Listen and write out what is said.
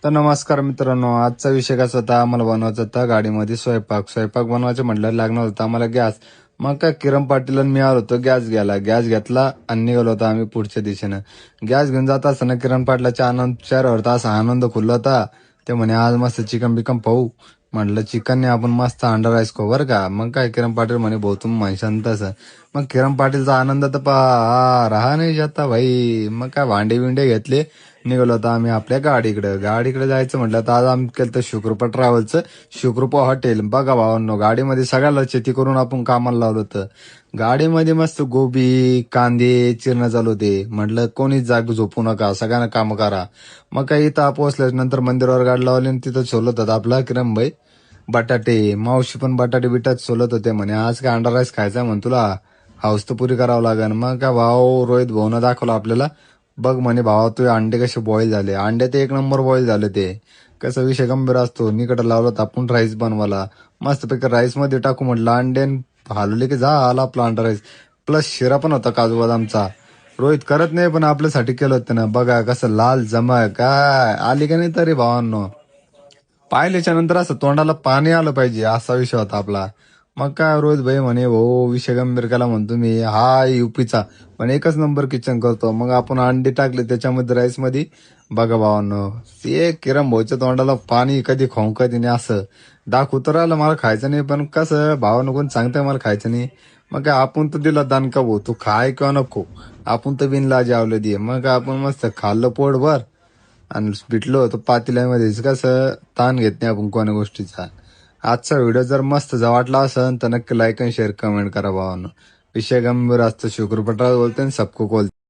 तर नमस्कार मित्रांनो, आजचा विषय कसा होता, आम्हाला बनवायचा होता गाडीमध्ये स्वयंपाक बनवायचं म्हटलं लागणार होता आम्हाला गॅस. मग काय किरण पाटील आणि मी आलो होतो गॅस घ्यायला. गॅस घेतला आणि निघालो होतो आम्ही पुढच्या दिशेनं. गॅस घेऊन जात असताना किरण पाटलाच्या चेहऱ्यावर असा आनंद खुलला होता. ते म्हणे आज मस्त चिकन बिकन पाहू. म्हटलं चिकनने आपण मस्त अंडा राईस खाऊ बरं का. मग काय किरण पाटील म्हणे भाऊ तुम्ही म्हणशान तसं. मग किरण पाटीलचा आनंद तर रहा नाही जाता भाई. मग काय भांडे बिंडे घेतले, निघालो होतो आम्ही आपल्या गाडीकडे जायचं म्हटलं तर आज आम्ही केलं तर शुकृपा ट्रॅव्हलचं शुकृपा हॉटेल. बघा भावांनो, गाडीमध्ये सगळ्याला शेती करून आपण कामाला लावलं होतं. गाडीमध्ये मस्त गोबी कांदे चिरणं चालू होते. म्हटलं कोणीच जाग झोपू नका, सगळ्यांना काम करा. मग काही इथं पोहोचल्याच नंतर मंदिरावर गाडी लावली आणि तिथं सोलत होता आपला किरणभाई बटाटे. मावशी पण बटाटे बिटाट सोलत होते. म्हणे आज काय अंडा राईस खायचा म्हण तुला, हाऊस तर पुरी करावं लागेल. मग काय भाऊ रोहित भाऊनं दाखवलं आपल्याला. बघ म्हणे भावा तू अंडे कसे बॉईल झाले, अंडे ते एक नंबर बॉईल झाले. ते कसा विषय गंभीर असतो. निकडं लावलं तर आपण राईस बनवाला मस्तपैकी राईस मध्ये टाकू म्हटलं अंडे हलवले की आला आपला अंडा राईस. प्लस शिरा पण होता काजू बदामचा. रोहित करत नाही पण आपल्यासाठी केलं होतं ना. बघा कसं लाल जमा काय आली का नाही तरी भावांनो. पाहिल्याच्या नंतर असं तोंडाला पाणी आलं पाहिजे असा विषय होता आपला. मग काय रोहित भाई म्हणे भाऊ विषय गंभीर केला म्हणतो मी, हा युपीचा पण एकच नंबर किचन करतो. मग आपण अंडी टाकले त्याच्यामध्ये राईस मध्ये. बघा भावांनो, ते किरण भाऊच्या तोंडाला पाणी कधी खाऊ कधी नाही असं दाख उतरायला. मला खायचं नाही पण कसं भावानं कोण सांगतंय मला खायचं नाही. मग काय आपण तर दिला दान का भाऊ, तू खाय किंवा नको, आपण तर बिनलाज आवलं दे. मग आपण मस्त खाल्लं पोटभर आणि पिटलो होतो पातेल्यामध्येच. कसं ताण घेत नाही आपण कोण्या गोष्टीचा. आजचा व्हिडिओ जर मस्त जर वाटला असेल तर नक्की लाईक आणि शेअर कमेंट करा भावांनो. विषय गंभीर असतो. शुक्रपटाला बोलते आणि सबको बोलते.